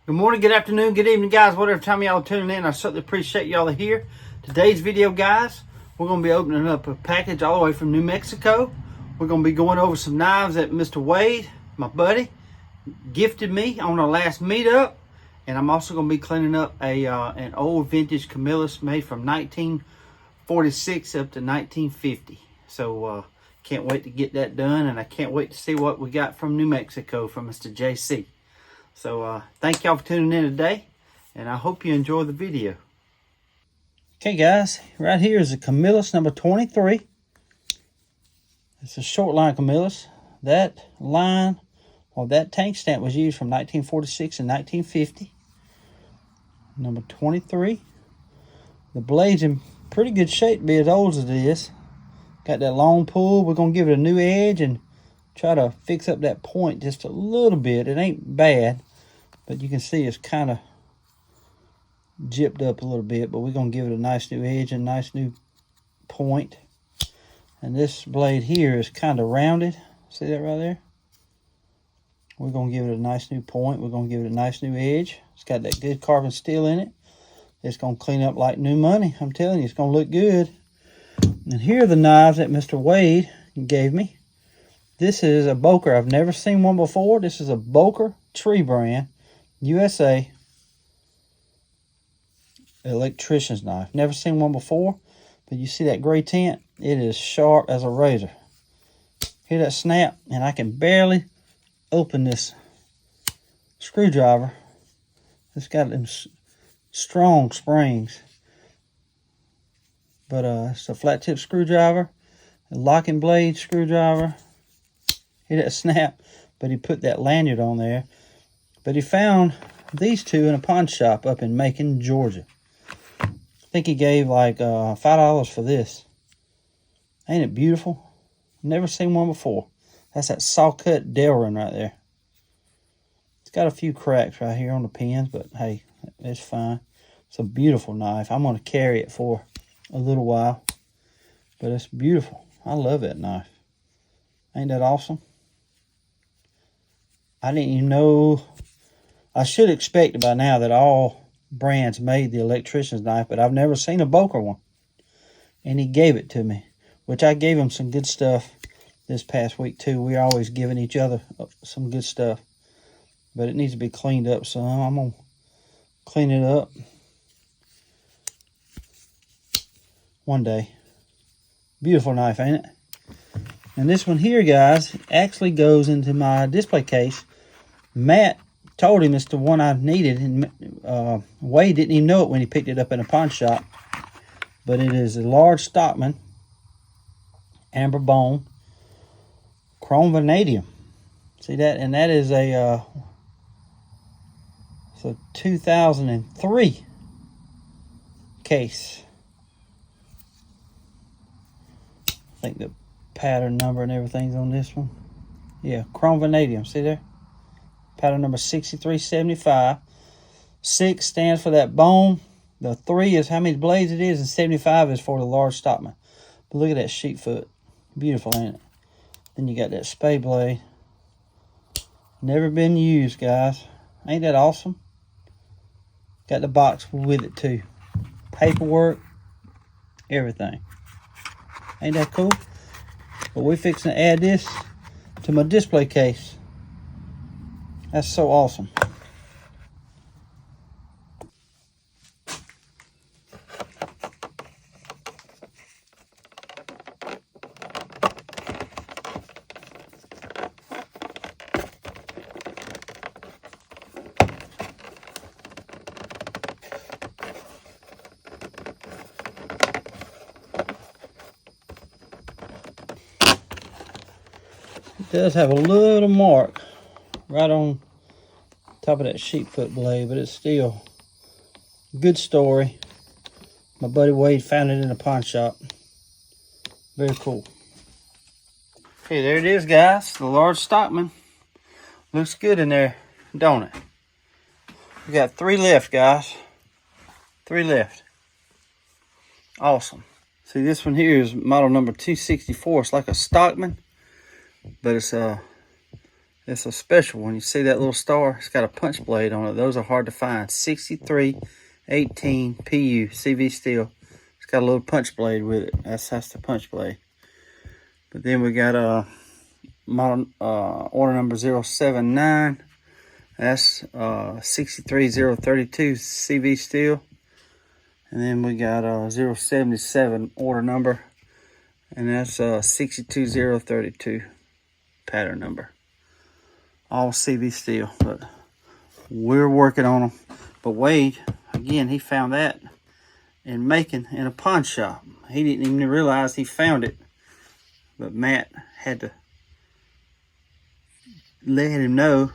Good morning, good afternoon, good evening, guys. Whatever time y'all tuning in, I certainly appreciate y'all are here. Today's video, guys, we're going to be opening up a package all the way from New Mexico. We're going to be going over some knives that Mr. Wade, my buddy, gifted me on our last meetup. And I'm also going to be cleaning up an old vintage Camillus made from 1946 up to 1950. So can't wait to get that done, and I can't wait to see what we got from New Mexico from Mr. JC. So thank y'all for tuning in today, and I hope you enjoy the video. Okay, guys, right here is a Camillus number 23. It's a short line Camillus. That line, or that tank stamp, was used from 1946 and 1950. Number 23. The blade's in pretty good shape to be as old as it is. Got that long pull. We're going to give it a new edge and try to fix up that point just a little bit. It ain't bad, but you can see it's kind of gypped up a little bit, but we're going to give it a nice new edge and a nice new point. And this blade here is kind of rounded. See that right there? We're going to give it a nice new point. We're going to give it a nice new edge. It's got that good carbon steel in it. It's going to clean up like new money. I'm telling you, it's going to look good. And here are the knives that Mr. Wade gave me. This is a Boker. I've never seen one before. This is a Boker Tree Brand, USA electrician's knife. Never seen one before, but you see that gray tint? It is sharp as a razor. Hear that snap? And I can barely open this screwdriver. It's got them strong springs. But it's a flat tip screwdriver, a locking blade screwdriver. Hear that snap? But he put that lanyard on there. But he found these two in a pawn shop up in Macon, Georgia. I think he gave like $5 for this. Ain't it beautiful? Never seen one before. That's that saw cut Delrin right there. It's got a few cracks right here on the pins, but hey, it's fine. It's a beautiful knife. I'm going to carry it for a little while, but it's beautiful. I love that knife. Ain't that awesome? I didn't even know. I should expect it by now that all brands made the electrician's knife, but I've never seen a Boker one. And he gave it to me, which I gave him some good stuff this past week too. We're always giving each other some good stuff, but it needs to be cleaned up some. I'm going to clean it up one day. Beautiful knife, ain't it? And this one here, guys, actually goes into my display case. Matt told him it's the one I needed, and Wade didn't even know it when he picked it up in a pawn shop. But it is a large Stockman, amber bone, chrome vanadium. See that? And that is a 2003 case. I think the pattern number and everything's on this one. Yeah, chrome vanadium. See there? Pattern number 6375. 6 stands for that bone. The 3 is how many blades it is, and 75 is for the large Stockman. But look at that sheep foot. Beautiful, ain't it? Then you got that spade blade. Never been used, guys. Ain't that awesome? Got the box with it too. Paperwork, everything. Ain't that cool? But we're fixing to add this to my display case. That's so awesome. It does have a little mark right on top of that sheepfoot blade, but it's still a good story. My buddy Wade found it in a pawn shop. Very cool. Okay, there it is, guys. The large Stockman. Looks good in there, don't it? We got 3 left, guys. 3 left. Awesome. See, this one here is model number 264. It's like a Stockman, but it's It's a special one. You see that little star? It's got a punch blade on it. Those are hard to find. 6318 PU CV steel. It's got a little punch blade with it. That's the punch blade. But then we got a model order number 079. That's 63032 CV steel. And then we got 077 order number, and that's 62032 pattern number. All CV steel, but we're working on them. But Wade, again, he found that in Macon in a pawn shop. He didn't even realize he found it, but Matt had to let him know.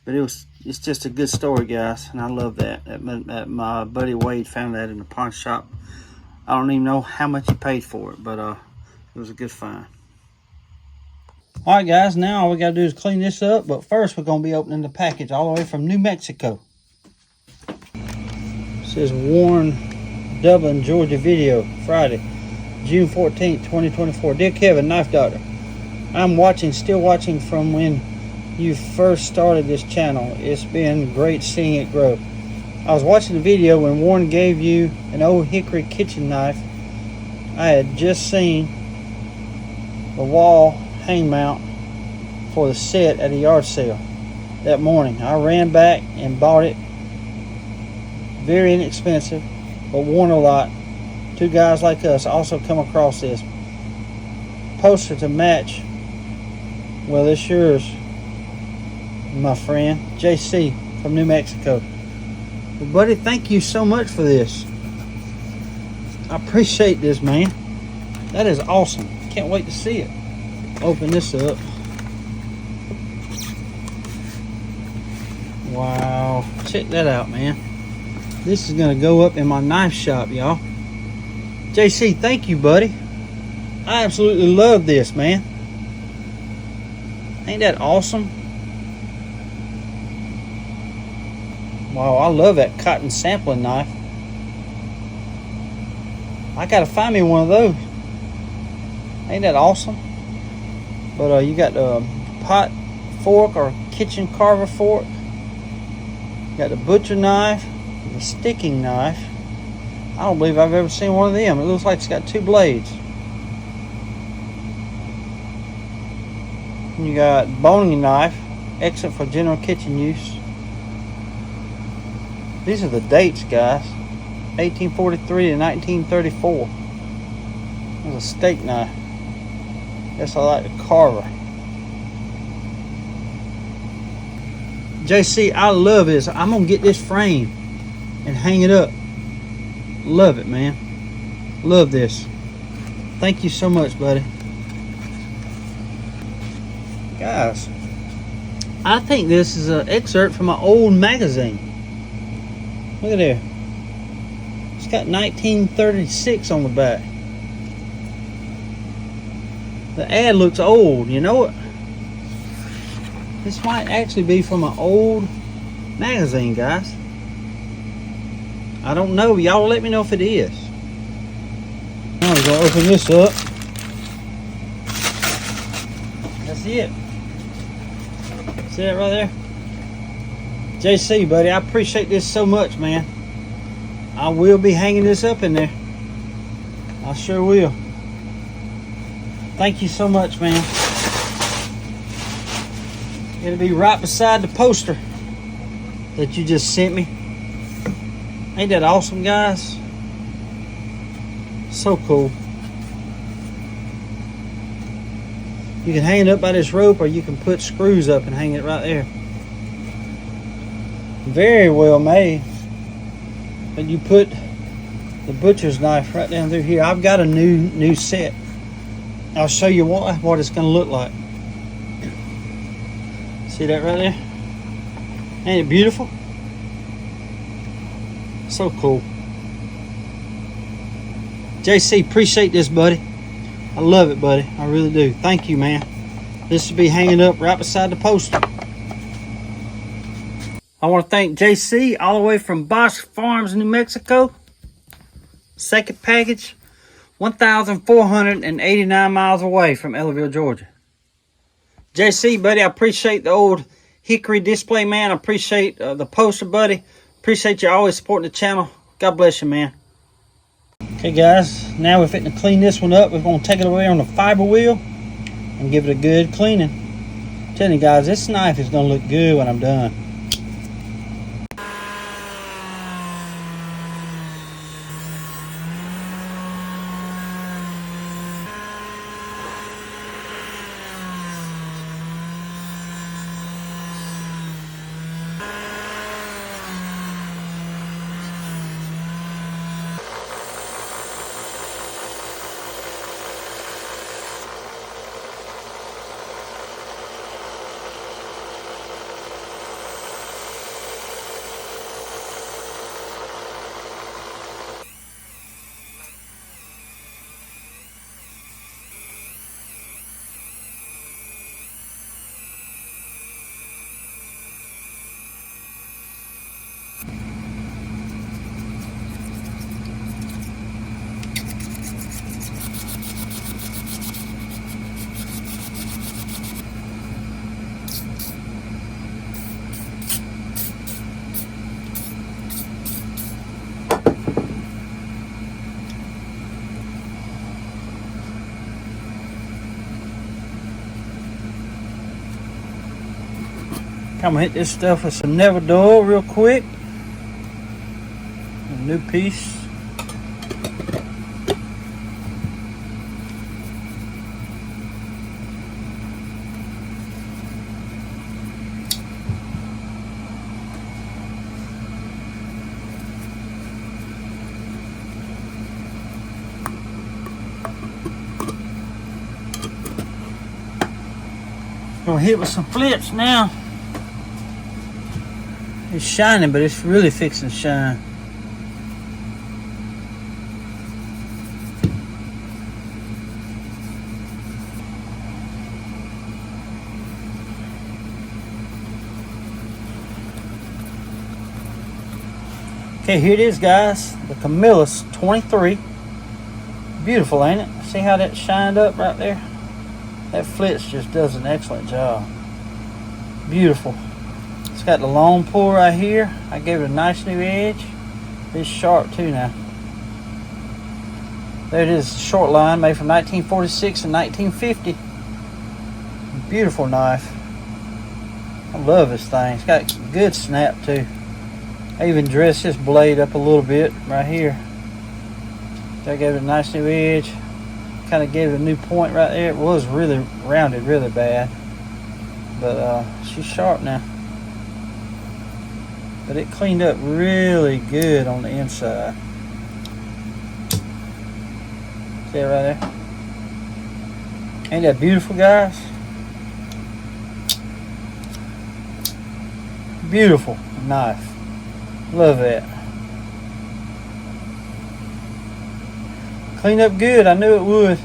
But it's just a good story, guys, and I love that my buddy Wade found that in a pawn shop. I don't even know how much he paid for it, but it was a good find. All right, guys, now all we got to do is clean this up, but first we're going to be opening the package all the way from New Mexico. It says Warren, Dublin, Georgia video, Friday, June 14th, 2024. Dear Kevin, Knife Doctor, I'm still watching from when you first started this channel. It's been great seeing it grow. I was watching the video when Warren gave you an old hickory kitchen knife. I had just seen the wall hang mount for the set at a yard sale that morning. I ran back and bought it. Very inexpensive, but worn a lot. Two guys like us also come across this poster to match. Well, it's yours, my friend JC from New Mexico. Well, buddy, thank you so much for this. I appreciate this, man. That is awesome. Can't wait to see it. Open this up. Wow, check that out, man. This is gonna go up in my knife shop, y'all. JC, thank you, buddy. I absolutely love this, man. Ain't that awesome? Wow, I love that cotton sampling knife. I gotta find me one of those. Ain't that awesome? But you got the pot fork or kitchen carver fork. You got the butcher knife, the sticking knife. I don't believe I've ever seen one of them. It looks like it's got two blades. And you got boning knife, excellent for general kitchen use. These are the dates, guys. 1843 to 1934. There's a steak knife. Guess I like the carver. JC, I love this. I'm gonna get this frame and hang it up. Love it, man. Love this. Thank you so much, buddy. Guys, I think this is an excerpt from an old magazine. Look at there. It's got 1936 on the back. The ad looks old, you know it? This might actually be from an old magazine, guys. I don't know. Y'all let me know if it is. Now we're going to open this up. That's it. See that right there? JC, buddy, I appreciate this so much, man. I will be hanging this up in there. I sure will. Thank you so much, man. It'll be right beside the poster that you just sent me. Ain't that awesome, guys? So cool. You can hang it up by this rope, or you can put screws up and hang it right there. Very well made. But you put the butcher's knife right down through here. I've got a new set. I'll show you what it's going to look like. See that right there? Ain't it beautiful? So cool. JC, appreciate this, buddy. I love it, buddy. I really do. Thank you, man. This will be hanging up right beside the poster. I want to thank JC all the way from Bosch Farms, New Mexico. Second package, 1,489 miles away from Ellaville, Georgia. JC, buddy, I appreciate the old hickory display, man. I appreciate the poster, buddy. Appreciate you always supporting the channel. God bless you, man. Okay, guys, now we're fitting to clean this one up. We're going to take it away on the fiber wheel and give it a good cleaning. I'm telling you guys, this knife is going to look good when I'm done. I'm gonna hit this stuff with some never dull real quick. A new piece. Gonna hit with some flips now. It's shining, but it's really fixing to shine. Okay, here it is, guys. The Camillus 23. Beautiful, ain't it? See how that shined up right there? That Flitz just does an excellent job. Beautiful. It's got the long pull right here. I gave it a nice new edge. It's sharp too now. There it is, short line made from 1946 and 1950. Beautiful knife. I love this thing. It's got good snap too. I even dressed this blade up a little bit right here. I gave it a nice new edge. Kind of gave it a new point right there. It was really rounded really bad. But she's sharp now. But it cleaned up really good on the inside. See it right there? Ain't that beautiful, guys? Beautiful knife. Love that. Cleaned up good. I knew it would.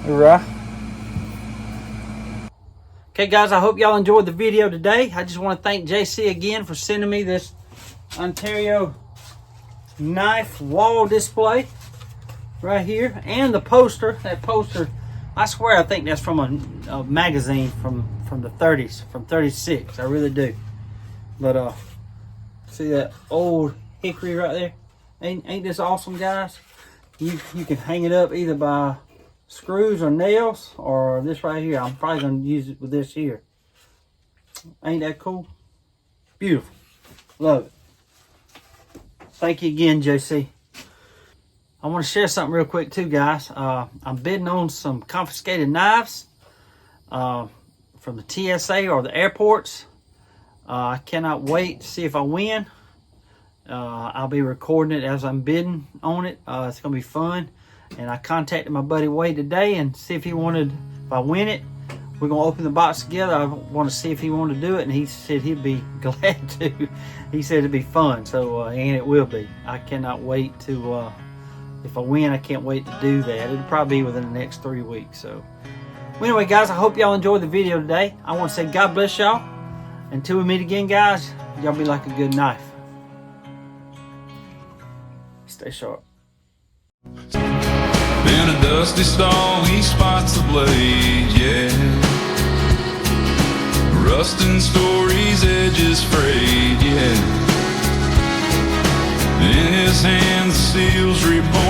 Hoorah. Okay, guys, I hope y'all enjoyed the video today. I just want to thank JC again for sending me this Ontario knife wall display right here. And the poster. That poster, I swear I think that's from a magazine from the 30s, from 36. I really do. But see that old hickory right there? Ain't this awesome, guys? You can hang it up either by screws or nails, or this right here. I'm probably going to use it with this here. Ain't that cool? Beautiful. Love it. Thank you again, JC. I want to share something real quick too, guys. I'm bidding on some confiscated knives from the TSA or the airports. I cannot wait to see if I win. I'll be recording it as I'm bidding on it. It's going to be fun. And I contacted my buddy Wade today and see if he wanted, if I win it, we're going to open the box together. I want to see if he wanted to do it. And he said he'd be glad to. He said it'd be fun. So, and it will be. I cannot wait to, if I win, I can't wait to do that. It'll probably be within the next 3 weeks. So, well, anyway, guys, I hope y'all enjoyed the video today. I want to say God bless y'all. Until we meet again, guys, y'all be like a good knife. Stay sharp. In a dusty stall he spots the blade, yeah. Rusting stories, edges frayed, yeah. In his hands the seals reborn.